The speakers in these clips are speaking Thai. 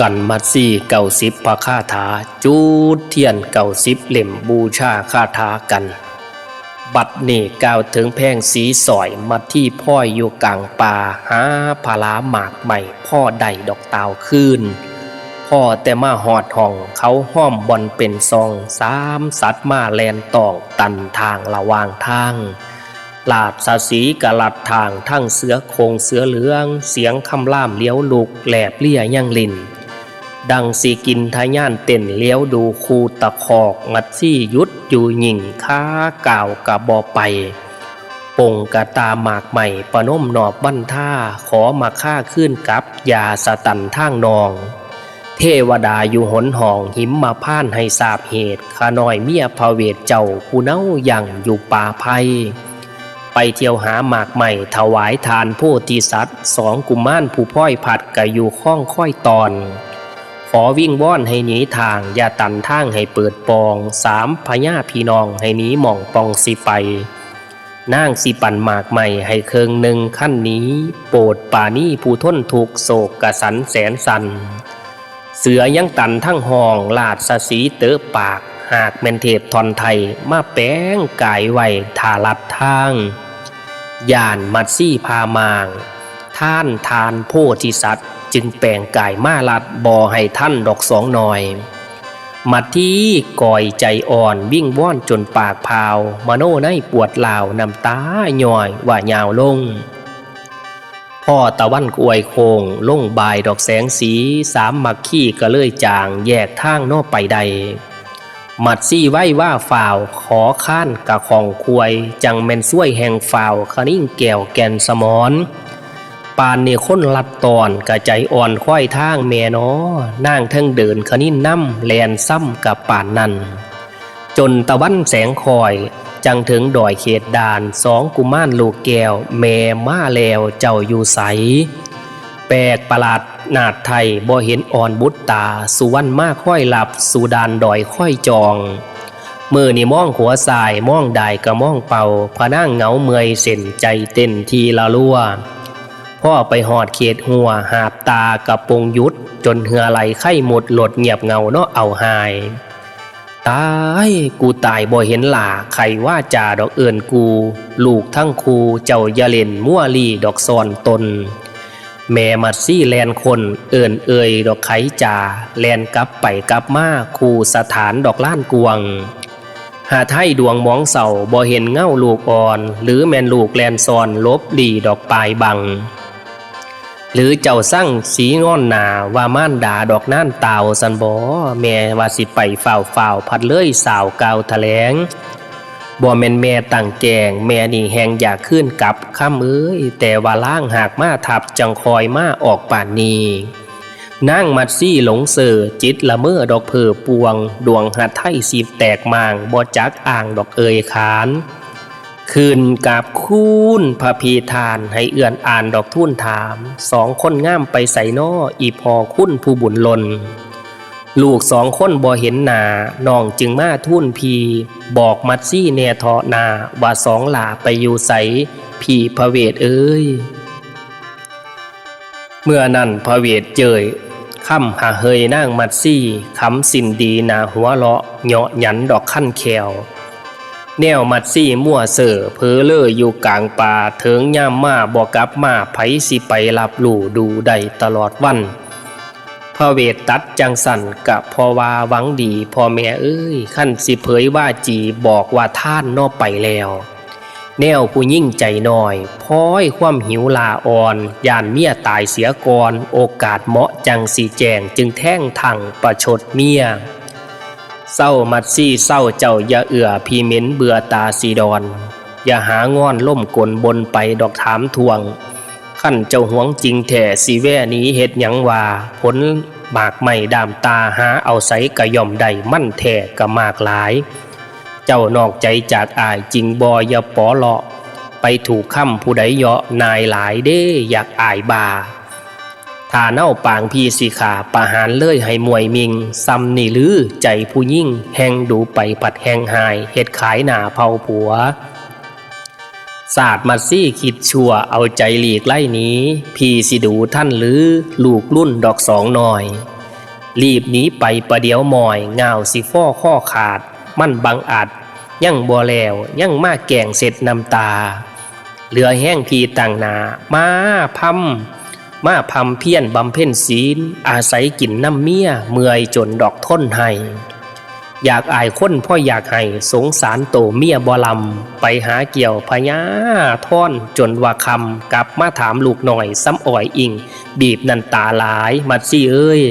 กันมัดซี่90พระคาถาจูดเทียน90เหล่มบูชาคาถากันบัดนี้กล่าวถึงแพงสีสอยมัดที่พ่อยอยู่กลางป่าหาพาลาหมากใหม่พ่อได้ดอกตาวขึ้นพ่อแต่มาหอดห้องเขาห้อมบอนเป็นซอง3สัตว์มาแลนตองตันทางระวางทางลาดสาสีกะลัดทางทั้งเสือโคงเสือเหลืองเสียงคำล่ามเลี้ยวลูกแหลบเลี่ยยังลินดังสีกินทะย่านเต้นเลี้ยวดูคูตะคอกงัดซี่ยุดอยู่หยิ่งค้าก่าวกะบอไปป่งกะตาหมากใหม่ปนมหนอบบั้นท่าขอมาฆ่าขึ้นกับยาสตันทางนองเทวดาอยู่หนห้องหิมมาพ่านให้ทราบเหตุขาน้อยเมียพระเวทเจ้าผู้เน่ายังอยู่ป่าไผ่ไปเที่ยวหาหมากใหม่ถวายทานโพธิสัตว์2กุมารผู้พ้อยผัดกะอยู่ข้องค่อยตอนขอวิ่งว่อนให้หนีทางอย่าตันทางให้เปิดปอง3พญาพี่น้องให้หนีหม่องปองสิไปนางสิปั่นหมากใหม่ให้เคิงหนึ่งขั้นนี้โปรดป่านี้ผู้ทนถูกโศกกะสันแสนสันเสือยังตันทั้งห้องลาดสสีเตอปากหากแม่นเทพทอนไทยมาแป้งกายไว้ทาลัดทางย่านมัดซี่พามางท่านทานโพธิสัตว์จึงแปลงกายมาลัดบ่อให้ท่านดอกสองหน่อยมัดที่ก่อยใจอ่อนวิ่งว่อนจนปากพาวมโนในปวดลาวน้ำตาหน่อยว่ายาวลงพ่อตะวันอวยโคงลงบายดอกแสงสี3มักขี้ก็เลยจางแยกทางนอกไปใดมัดซี่ไว้ว่าฝ่าวขอข้านกะของควยจังแม่นช่วยแห่งฝ่าวขนิ่งแก้วแก่นสมอนปานนี่คนลัดตอนกะใจอ่อนค่อยทางแม่น้อนางทั้งเดินขนิ่นน้ำแลนซ้ำกับป่านนั้นจนตะวันแสงคอยจังถึงดอยเขตด่าน2กุมารลูกแก้วแม่มาแล้วเจ้าอยู่ใสแปลกประหลาดนาดไทยบ่เห็นอ่อนบุตตาสุวรรณมาค่อยหลับสุดานดอยค่อยจองมือนี่มองหัวสายมองได้ก็มองเป่าพะนั่งเหงาเมื่อยเส้นใจเต้นทีละลัวพ่อไปหอดเขตหัวหาบตากระปงยุดจนเหือไหลไข้หมดหลดเงียบเงาเนาะเอาหายตายกูตายบ่เห็นหล่าใครว่าจ่าดอกเอิญกูลูกทั้งคูเจ้าอย่าเล่นมั่วลี่ดอกซอนตนแม่มัดซี่แลนคนเอิญเอ่ยดอกไขจ่าแลนกลับไปกลับมาคูสถานดอกล้านกวงหาไทยดวงมองเสาบ่เห็นเง่าลูกอ่อนหรือแม่นลูกแลนซอนลบดีดอกปลายบังหรือเจ้าสั่งสีงอนหนาว่าม่านด่าดอกน่านเต่าสันบ่แม่ว่าสิไปฝ่าวพัดเลยสาวกาวแถลงบ่แม่นแม่ตั้งแกงแม่นี่แหงอยากขึ้นกับข้ามแต่ว่าล่างหากมาทับจังคอยมาออกป่านนี้นั่งมัดซี่หลงเสือจิตละเมอดอกเผือปวงดวงหัดไทยสีแตกมางบ่จักอ่างดอกเอยขานคืนกับคูนพระพีทานให้เอื่อนอ่านดอกทุ่นถาม2คนง่ามไปใส่นออีพอคุ้นผู้บุญลนลูก2คนบ่เห็นหนาน้องจึงมาทุ่นพีบอกมัดซี่เนทอนาว่า2หล่าไปอยู่ใสพี่พระเวทเอ้ยเมื่อนั้นพระเวทเจยค่ำหาเฮยนั่งมัดซี่คำสินดีนาหัวเลาะเหาะหยันดอกขั้นแขวแนวมัดซี่มั่วเสือเพอเล่ออยู่กลางป่าเถิงย่ามมาบอกกลับมาไผสิไปรับลู่ดูได้ตลอดวันพระเวทตัดจังสันกะพอว่าหวังดีพ่อแม่เอ้ยขั้นสิเผยว่าจีบอกว่าท่านนอไปแล้วแนวผู้ยิ่งใจน้อยพ้อยความหิวลาอ่อนย่านเมียตายเสียก่อนโอกาสเหมาะจังสีแจงจึงแท่งทังประชดเมียเศร้ามัดซี่เศร้าเจ้าอย่าเอื่อพีเม้นเบื่อตาสีดอนอย่าหางอนล่มกลบนไปดอกถามทวงขั้นเจ้าหวงจริงแท้สีแว่นี้เฮ็ดหยังว่าผลหมากไม่ดามตาหาเอาใสกะย่อมได้มั่นแท้กะมากหลายเจ้านอกใจจากอายจริงบ่อย่าปอเลาะไปถูกค่ำผู้ใดเหาะนายหลายเด้อยากอายบาถ้าเน่าปางพี่สิขาประหารเลยให้มวยมิงซ้ำนี่หรือใจผู้ยิ่งแหงดูไปปัดแหงหายเฮ็ดขายหน้าเผาผัวศาสตร์มัดซี่คิดชั่วเอาใจหลีกไล่นี้พี่สิดูท่านหรือลูกรุ่นดอก2หน่อย รีบหนีไปประเดี๋ยวหมอยเงาสิฟ้อข้อขาดมันบังอาจยังบ่แล้วยังมาแกงเสร็จน้ำตาเหลือแห้งพีต่างหนามาพำเพี้ยนบำเพ็ญศีลอาศัยกินน้ำเมียเมื่อยจนดอกท้นให้อยากอายคนพ่ออยากให้สงสารโตเมียบ่ลำไปหาเกี่ยวพญาท่อนจนว่าคำกลับมาถามลูกหน่อยซ้ำอ่อยอิงบีบนันตาหลายมัดซี่เอ้ย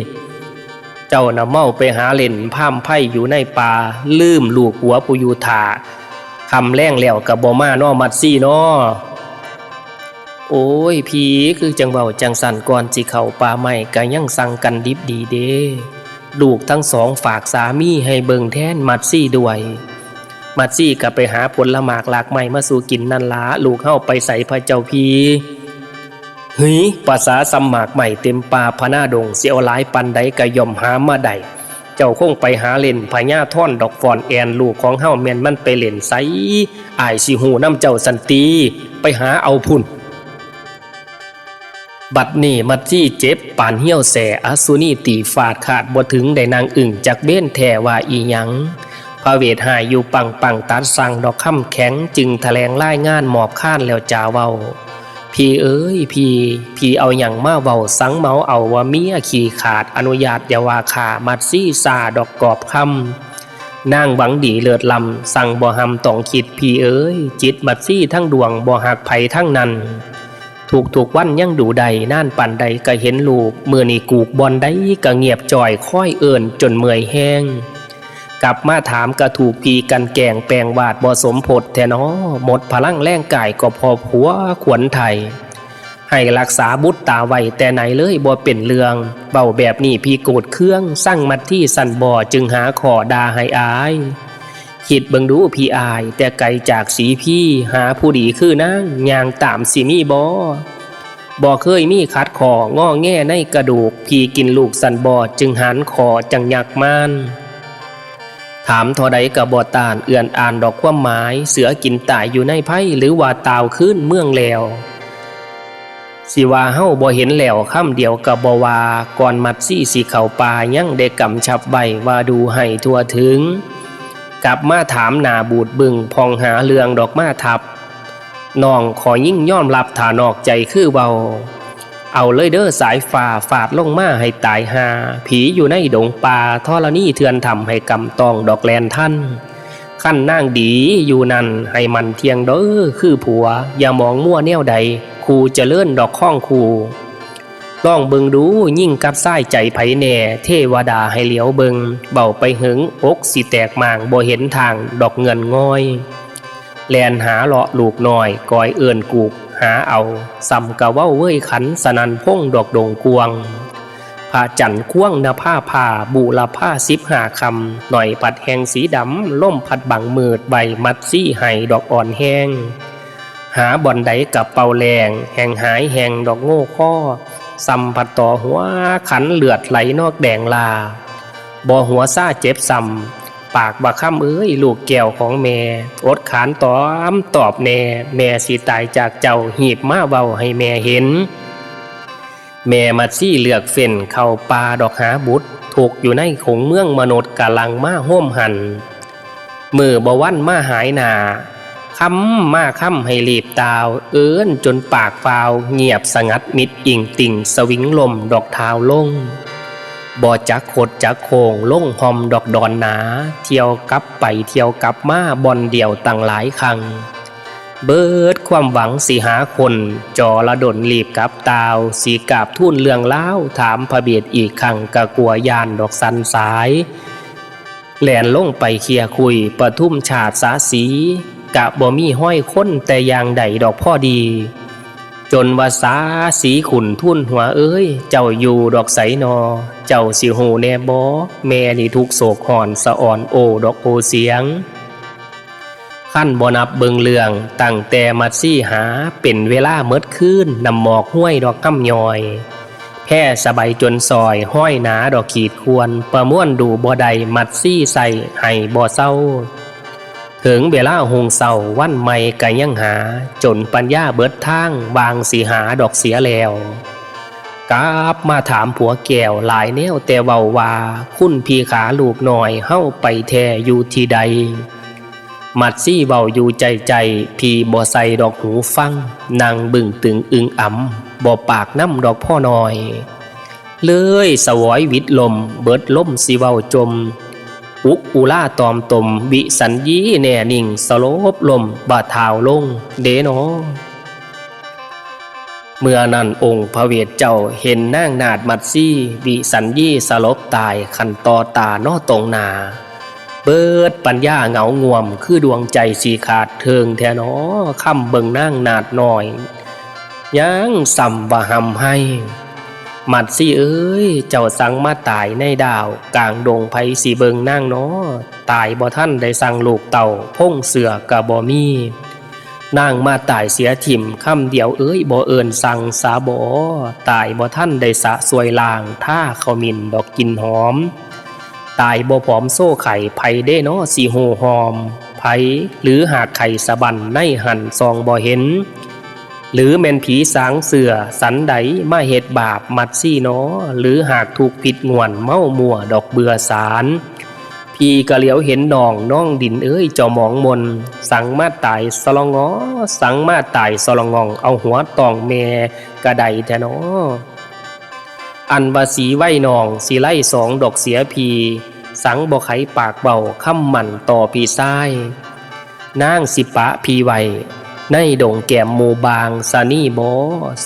เจ้าน่ะเมาไปหาเล่นพ่ามไพ่อยู่ในป่าลืมลูกหัวปุยูธาคำแรงแล้วกับบ่มาน้อมัดซี่น้อโอ้ยผีคือจังเบาจังสันก่อนสิเข้าป่าใหม่ก็ยังสั่งกันดิบดีเด้ลูกทั้งสองฝากสามีให้เบิ่งแทนมัดซี่ด้วยมัดซี่ก็ไปหาผลหมากหลากไม้มาสู่กินนั่นละลูกเข้าไปใส่พระเจ้าพีเฮ้ยภาษาสำหมากใหม่เต็มป่าพนาดงเสียวหลายปันใดก็ย่อมหามาได้เจ้าคงไปหาเล่นพญาท่อนดอกฟอนแอนลูกของเฮาแม่นมันไปเล่นไสอ้ายสิฮู้น้ำเจ้าสันติไปหาเอาพุ่นบัดนี้มัดจี้เจ็บปานเหี่ยวแสอสุนีตีฟาดขาดบ่ถึงได้นางอึ่งจากเบ้นแท่ว่าอีหยังพระเวทหายอยู่ปังตัดสั่งดอกค่ำแข็งจึงแถลงรายงานหมอบข้านแล้วจาเว้าพี่เอ้ยพี่เอาหยังมาเว้าสังเมาเอาว่าเมียขี้ขาดอนุญาตอย่าว่าขามัดซี่ซาดอกกอบคำนางหวังดีเลิศลำสั่งบ่หำต้องคิดพี่เอ้ยจิตมัดซี่ทั้งดวงบ่หักไผทั้งนั้นถูกวันยังดูใดน่านปั่นใดก็เห็นลูกเมื่อนี่กูกบอนใดก็เงียบจ่อยค่อยเอิญจนเมื่อยแห้งกลับมาถามก็ถูกพีกันแกงแปลงวาดบ่สมพดแท้น้อหมดพลังแรงกายก็พอผัวขวนไทยให้รักษาบุตรตาไว้แต่ไหนเลยบ่เป็นเรื่องเบาแบบนี้พี่โกรธเครื่องสั่งมัดที่สั่นบ่อจึงหาขอดาให้อายคิดเบิ่งดูพี่อายแต่ไกลจากสีพี่หาผู้ดีคือนางย่างตามสิมีบ่เคยมีคัดคองอแง่ในกระดูกพี่กินลูกสันบ่จึงหันคอจังยักมานถามทอใดกับบ่ตานเอื่อนอ่านดอกความหมายเสือกินตายอยู่ในไพ่หรือว่าตาวขึ้นเมืองแล้วสิว่าเฮาบ่เห็นแล้วค่ำเดียวกับบ่ว่าก่อนมัดซี่สิเข้าป่ายังได้กำชับไว้ว่าดูให้ทั่วถึงกลับมาถามหน้าบูดบึงพองหาเรื่องดอกมาทับน้องขอยิ่งยอมรับฐานอกใจคือเบาเอาเลยเด้อสายฟ้าฟาดลงมาให้ตายหาผีอยู่ในดงป่าธรณีเถื่อนทำให้กำตองดอกแลนท่านขั้นนางดีอยู่นั่นให้มันเทียงเด้อคือผัวอย่ามองมั่วแนวใดคูจะเลื่อนดอกข้องคูลองเบิงดูยิ่งกับไส้ใจไผแน่เทวดาให้เหลียวเบิงเบาไปหึงอกสิแตกม่างบ่เห็นทางดอกเงินง่อยแลนหาเลาะลูกน้อยกอยเอื่นกูกหาเอาซ้ำกะเว้าเว้ยขันสนันพงดอกดงกวงผ้าจันควงนผ้าบูละผ้า15 คำหน่อยปัดแหงสีดำล่มพัดบังมืดใบมัดซี่ไห้ดอกอ่อนแห้งหาบ่อนใดกับเป่าแรงแหงหายแหงดอกโง่ข้อซ้ำผัดต่อหัวขันเลือดไหลนอกแดงลาบ่หัวซ่าเจ็บซ้ำปากบักค่ำเอ้ยลูกแก้วของแม่อดขานตอบแน่แม่สิตายจากเจ้าหีบมาเบาให้แม่เห็นแม่มัดซี่เลือกเฟ้นเข้าป่าดอกหาบุตรถูกอยู่ในขงเมืองมนุษย์กะลังมาห้มหันมือบ่วันมาหายหนาค่ำให้รีบตาวเอิ้นจนปากฟาวเงียบสงัดมิดอิงติ่งสวิงลมดอกเท้าลงบ่จักขดจักโคงลงหอมดอกดอนหนาเที่ยวกลับไปเที่ยวกลับมาบอนเดี่ยวตั้งหลายครั้งเบิดความหวังสิหาคนจอละดนรีบกับตาวสีกาบทุ่นเรื่องเล่าถามพระเบียดอีกครั้งกะกลัวยานดอกสันสายแล่นลงไปเคลียคุยประทุมชาติสาสีกะบ่มีห้อยค้นแต่อย่างใดดอกพ่อดีจนว่าสาสีขุนทุ่นหัวเอ้ยเจ้าอยู่ดอกใสนอเจ้าสิหูแน่บ่แม่นี่ทุกโศกหอนสะอ่อนโอดอกโอเสียงขั้นบ่นับเบิงเรื่องตั้งแต่มัดซี่หาเป็นเวลาเมิดคืนนำหมอกห้วยดอกกำยอยแพร่สบายจนซอยห้อยหนาดอกขีดควรประม่วนดูบ่ใดมัดซี่ใส่ให้บ่เศร้าถึงเวลาหงเศร้าวันใหม่ก็ยังหาจนปัญญาเบิดทางบางสิหาดอกเสียแล้ว กลับมาถามผัวแก้วหลายแนวแต่เว้าว่าคุณพี่ขาลูกหน่อยเฮ้าไปแท้อยู่ที่ใดมัดซี่เว้าอยู่ใจพี่บ่ใส่ดอกหูฟังนั่งบึ้งตึงอึงอ่ำบ่ปากน้ำดอกพ่อน้อยเลยสวอยวิดลมเบิดลมสิเว้าจมอุกอุล่าตอมตมวิสัญญีแน่นิ่งสลบลมบาดเท้าลงเดโนเมื่อนั้นองค์พระเวทเจ้าเห็นนางนาดมัดซี่วิสัญญีสลบตายขันต่อตาน้อตรงนาเบิดปัญญาเหงาง่วมคือดวงใจสีขาดเทิงแท้นอคำเบิ่งนางนาดหน่อยยังสัมบะหำให้มัดซี่เอ้ยเจ้าสั่งมาตายในดาวกลางดงไผสีเบิงนางน้อตายบ่ท่านได้สั่งลูกเต่าพงเสือกะบ่มีนางมาตายเสียถิ่มคำเดียวเอ้ยบ่เอิญสั่งสาบ่ตายบ่ท่านได้สะสวยลางท่าเขามินดอกกินหอมตายบ่ผอมโซ่ไข่ไผได้น้อสีโหหอมไผหรือหากไข่สะบันในหันซองบ่เห็นหรือแม่นผีสางเสือสันใดมาเหตุบาปมัดซี่น้อหรือหากถูกผิดงวนเมามัวดอกเบื่อสารพี่กะเหลียวเห็นน้องดินเอ้ยเจ้าหมองมนสั่งมาตายสลองอสั่งมาตายสลององเอาหัวตองแม่กระไดแท้น้ออันว่าสีไว้นองสีไล่สองดอกเสียพีสังบ่ไขปากเบาค่ำมันต่อพี่ซ้ายนางสิปะพีไวในดงแก้มหมู่บางสานี่บ่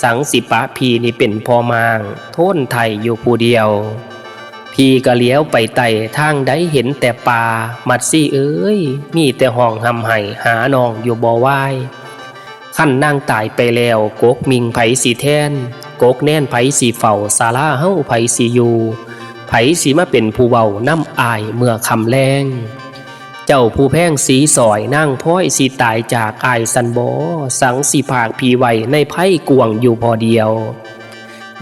สังสิปะพีนี่เป็นพ่อมางโทนไทยอยู่ผู้เดียวพี่ก็เลี้ยวไปไต่ทางใดเห็นแต่ป่ามัดซี่เอ้ยมีแต่ห้องหำไห้หาน้องอยู่บ่ไหวขั้นนางตายไปแล้วกกมิงไผสีแทนกกแน่นไผสีเฝ้าศาลาเฮาไผสีอยู่ไผสีมาเป็นผู้เว้าน้ำอายเมื่อคำแรงเจ้าผู้แพ่งสีสอยนั่งพ้อยสีตายจากอายสันบ่สังสีผากผีไว้ในไพ่กวงอยู่พอเดียว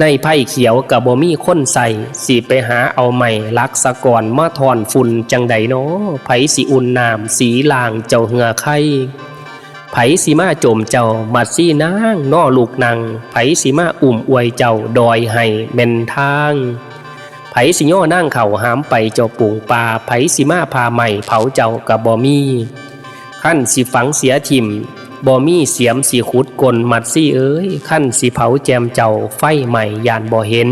ในไพ่เขียวกับบ่มีคนใส่สีไปหาเอาใหม่ลักสะก่อนมาถอนฝุ่นจังใดน้อไผสีอุ่นน้ำสีลางเจ้าเหือไข่ไผสีมาโจมเจ้ามัดสีนางน้อลูกนางไผสีมาอุ่มอวยเจ้าดอยให้เม่นทางไผสิย่อนั่งเข่าหามไปเจ้าปุ่งปลาไผสิมาพาใหม่เผาเจ้ากับบ่มีขั้นสิฝังเสียทิมบ่มีเสียมสีขุดกลมัดซี่เอ้ยขั้นสิเผาแจมเจ้าไฟใหม่ยานบ่เห็น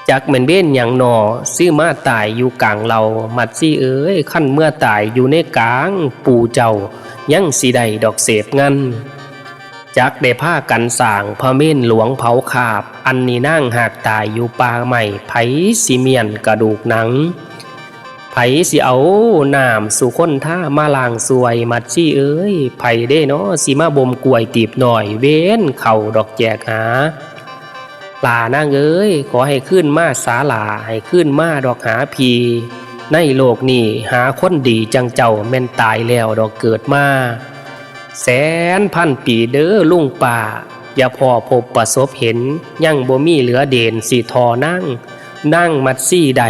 จักเหมือนเบ้นอย่างหนอซื้อมาตายอยู่กลางเรามัดซี่เอ้ยขั้นเมื่อตายอยู่ในกลางปู่เจ้ายังสิได้ดอกเสพงันจักได้ผ้ากันสางพระเม่นหลวงเผาขาบอันนี้นั่งหากตายอยู่ป่าใหม่ไผสิเมียนกระดูกหนังไผสิเอาน้ำสู่คนท่ามาลางสวยมัดซี่เอ้ยไผได้เนาะสิมาบ่มกล้วยตีบหน่อยเว้นเข่าดอกแจกหาลานางเอ้ยขอให้ขึ้นมาสาลาให้ขึ้นมาดอกหาพีในโลกนี้หาคนดีจังเจ้าแม่นตายแล้วดอกเกิดมาแสนพันปีเด้อลุงป่าอย่าพอพบประสบเห็นยังบ่มีเหลือเด่นสีทอนั่งมัดซี่ใด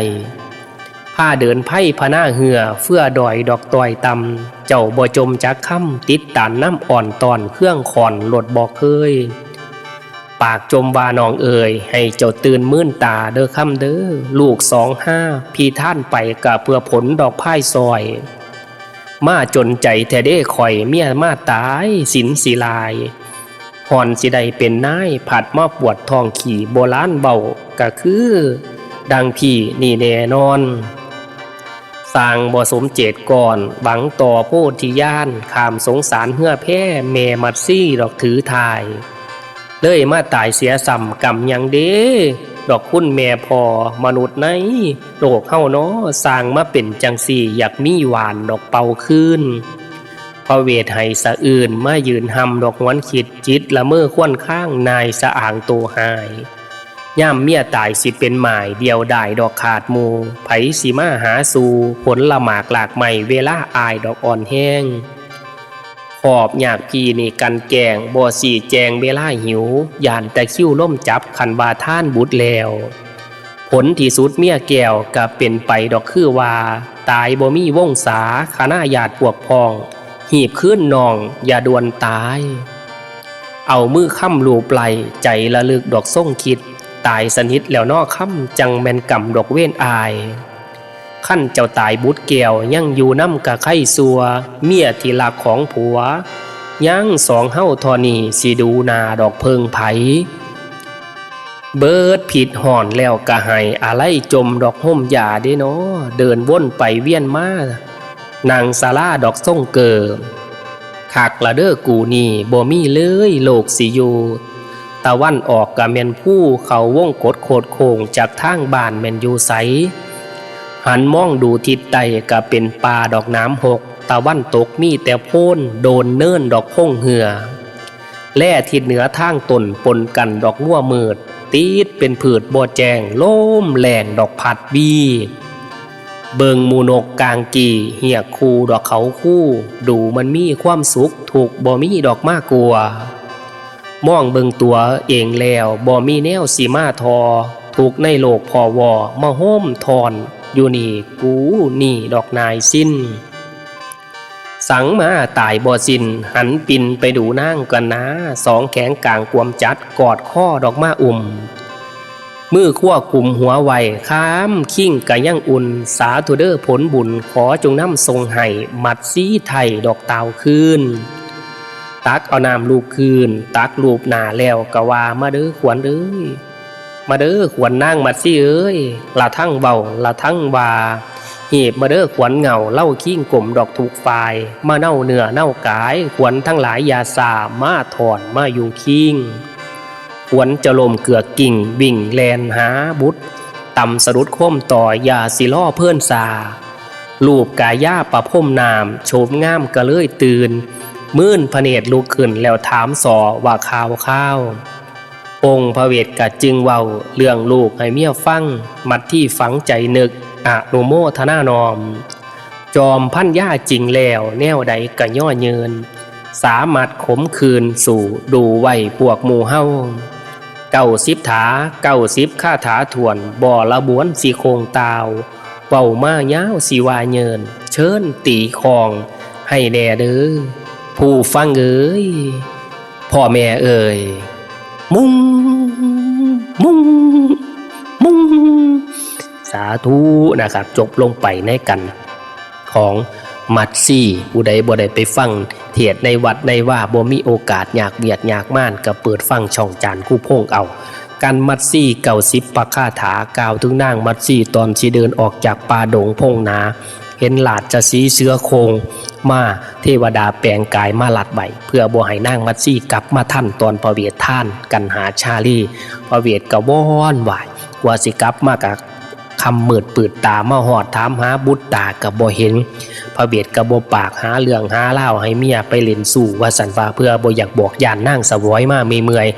ผ้าเดินไพ่พนาเหือเฟื่อดอยดอกตอยตำเจ้าบ่จมจักค่ำติดตานน้ำอ่อนตอนเครื่องขอนหลดบอกเคยปากจมวานองเอ่ยให้เจ้าตื่นมื่นตาเด้อค่ำเด้อลูก25พี่ท่านไปกะเพื่อผลดอกไพ่ซอยมาจนใจแท้เด้ข่อยเมียมาตายสินสีลายหอนสิใดเป็นนายผัดมาปวดทองขี่โบราณเบาก็คือดังพี่นี่แน่นอนสร้างบ่สมเจตก่อนหวังต่อโพธิญาณขามสงสารเหือแพ้แม่มัดซี่ดอกถือทายเลยมาตายเสียสัมกำยังเด้ดอกคุณแม่พอมนุษย์ในโลกเฮาเนาะสร้างมาเป็นจังสี่อยากมีหวานดอกเป่าคืนพระเวทให้สะอื่นมายืนหำดอกหวนขิดจิตละเมอควนข้างนายสะอ่างโตหายย่ำเมียตายสิเป็นหมายเดียวได้ดอกขาดมูไผสิมาหาสู่ผลละหมากหลากใหม่เวลาอายดอกอ่อนแห้งขอบอยากพี่นี่กันแกงบ่สีแจงเวลาหิวยานแต่คิ้วล่มจับขันบาท่านบุตรแล้วผลที่สุดเมียแก้วก็เป็นไปดอกคือว่าตายบ่มีวงศาคณะญาติพวกพ้องหีบขึ้นนองอย่าดวนตาย เอามือค้ำลูบไหลใจละลึกดอกส่งคิดตายสนิทแล้วนอค้ำจังแม่นกำดอกเว้นอายขั้นเจ้าตายบุตรแก้วยังอยู่น้ำกะไข่สัวเมียที่รักของผัวยังสองเฮ้าทอนี่สิดูนาดอกเพิงไผเบิดผิดห่อนแล้วกะให้อะไรจมดอกห่มยาเด้เนาะเดินวนไปเวียนมานางสาราดอกส่งเกิมคักละเด้อกูนี่บ่มีเลยโลกสิอยู่ตะวันออกกะแม่นผู้เขาวงกดโคดโค้งจากทางบ้านแม่นอยู่ไสหันมองดูทิศใต้กะเป็นป่าดอกน้ำหกตะวันตกมีแต่โพ้นโดนเนิ่นดอกพงเหือแล่ทิศเหนือทางตนปนกันดอกงัวมืดตีดเป็นผืดบ่อแจงล้มแหลงดอกผัดบีเบิงมูนกกลางกีเหียกคูดอกเขาคู่ดูมันมีความสุขถูกบ่มีดอกมากกลัวมองเบิงตัวเองแล้วบ่มีแนวสีมาทอถูกในโลกพอวอมาโห้มทอนอยู่นี่กูนี่ดอกนายสิ้นสังมาตายบ่สิ้นหันปินไปดูนั่งกันนะสองแขนกลางความจัดกอดข้อดอกมามือขั้วกลุ่มหัวไวข้ามขิ้งกะยั่งอุ่นสาธุเด้อผลบุญขอจงน้ำทรงให้มัดซีไทยดอกตาวคืนตักเอาน้ำลูกคืนตักลูบหนาแล้วกะว่ามาเด้อขวัญเอ้ยมาเด้อขวัญนั่งมัดซีเอ้ยละทั้งเบาละทั้งว่าหีบมาเด้อขวัญเงาเล่าขิ้งกลมดอกถูกฝ่ายมาเน่าเนื้อเน่ากายขวัญทั้งหลายยาสามาถอนมาอยู่ขิ้งขวัญจะลมเกือกกิ่งบิ่งแลนหาบุตรต่ำสรุดโค้มต่อยาสิล่อเพื่อนสาลูบกายาประพมนามโฉมงามกะเลยตื่นมื่นพเนตรลุกขึ้นแล้วถามสอว่าข้าวองค์พระเวทกะจึงเว้าเรื่องลูกให้เมียฟังมัดที่ฝังใจนึกอนุโมทนานอมจอมพันย่าจริงแล้วแนวใดกะย่อเยินสามารถขมคืนสู่ดูไว้พวกหมู่เฮา90 ถา90 คาถาถวนบ่อละบวนสีโคงตาวเป่ามาย้าวสีวาเยินเชิญตีคองให้แน่เด้อผู้ฟังเอ้ยพ่อแม่เอ่ยมุงสาธุนะครับจบลงไปในกันของมัดซี่ผู้ใดบ่ได้ไปฟังเทศในวัดในว่าบ่มีโอกาสอยากเบียดอยากม่านก็เปิดฟังช่องจานคู่พงเอาการมัดซี่90 ปะคาถากล่าวถึงนางมัดซี่ตอนสิเดินออกจากป่าดงพงนาเห็นหลาดจะสีเสือโคงมาเทวดาแปลงกายมาลัดใบเพื่อบ่ให้นางมัดซี่กลับมาท่านตอนพระเวทท่านกันหาชาลีพระเวทก็ว้อนไหวว่าสิกลับมากะคำมืดปืดตามาหอดถามหาบุตรตากับบ่เห็นพระเวทกับบ่ปากหาเรื่องหาเล่าให้เมียไปเล่นสู่ว่าสันฟ้าเพื่อบ่อยากบอกย่านนั่งสวอยมาเมื่อย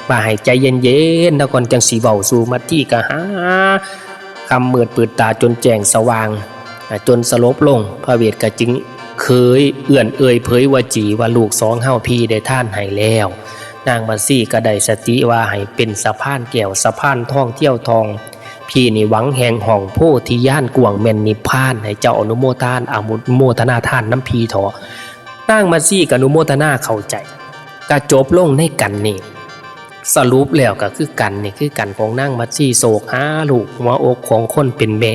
ว่าให้ใจเย็นๆแล้วก่อนจังสีเบาสู่มัดที่กะหาคำมืดปืดตาจนแจ้งสว่างจนสลบลงพระเวทก็จึงเคยเอื่อนเอ่ยเผยว่าจีว่าลูกสองเฮาพี่ได้ท่านให้แล้วนางมัดซี่ก็ได้สติว่าให้เป็นสะพานแก้วสะพานท่องเที่ยวทองพี่นี่หวังแห่งห้องโพธิญาณกวงแม่นนิพพานให้เจ้าอนุโมทานอนุโมทนาทานน้ำพีถอนางมัดซี่กับอนุโมทนาเข้าใจก็จบลงในกันนี่สรุปแล้วก็คือกันนี่คือกันของนางมัดซี่โศกหาลูกหัวอกของคนเป็นแม่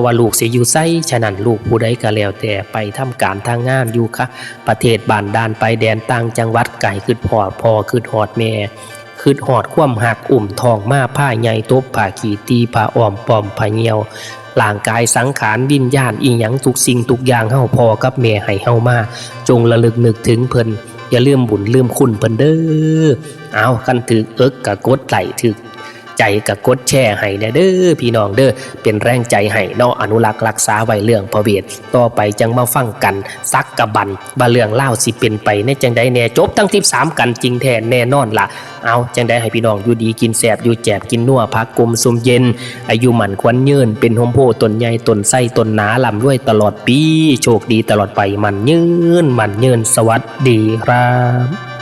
ว่าลูกสิอยู่ไสฉะนั้นลูกผู้ใดก็แล้วแต่ไปทำการทางงานอยู่ค่ะประเทศบ้านดานไปแดนต่างจังหวัดไก่ขึ้นพอดพ่อขึ้นหอดแม่ขึ้นหอดความหักทองมาผ้าใหญ่ตบผ้าขีตีผ้าอ้อมปอมผ้าเหี่ยวร่างกายสังขารวิญญาณอีหยังทุกสิ่งทุกอย่างเฮาพ่อกับแม่ให้เฮามาจงระลึกนึกถึงเพิ่นอย่าลืมบุญลืมคุณเพิ่นเด้อเอาคันถึกเอิกกะกดไหลถึกใจกับกดแชร์ให้เด้อพี่น้องเด้อเป็นแรงใจให้เนาะอนุรักษ์รักษาไว้เรื่องพระเวทต่อไปจังมาฟังกันซักกะบันว่าเรื่องเล่าสิเป็นไปในจังใดแน่จบทั้ง13กันจริงแท้แน่นอนล่ะเอาจังใดให้พี่น้องอยู่ดีกินแซ่บอยู่แจบกินนัวพักกลมซุมเย็นอายุหมันควันยืนเป็นโฮมโพต้นใหญ่ต้นไส้ต้นหนาลำด้วยตลอดปีโชคดีตลอดไปมันยืนสวัสดีครับ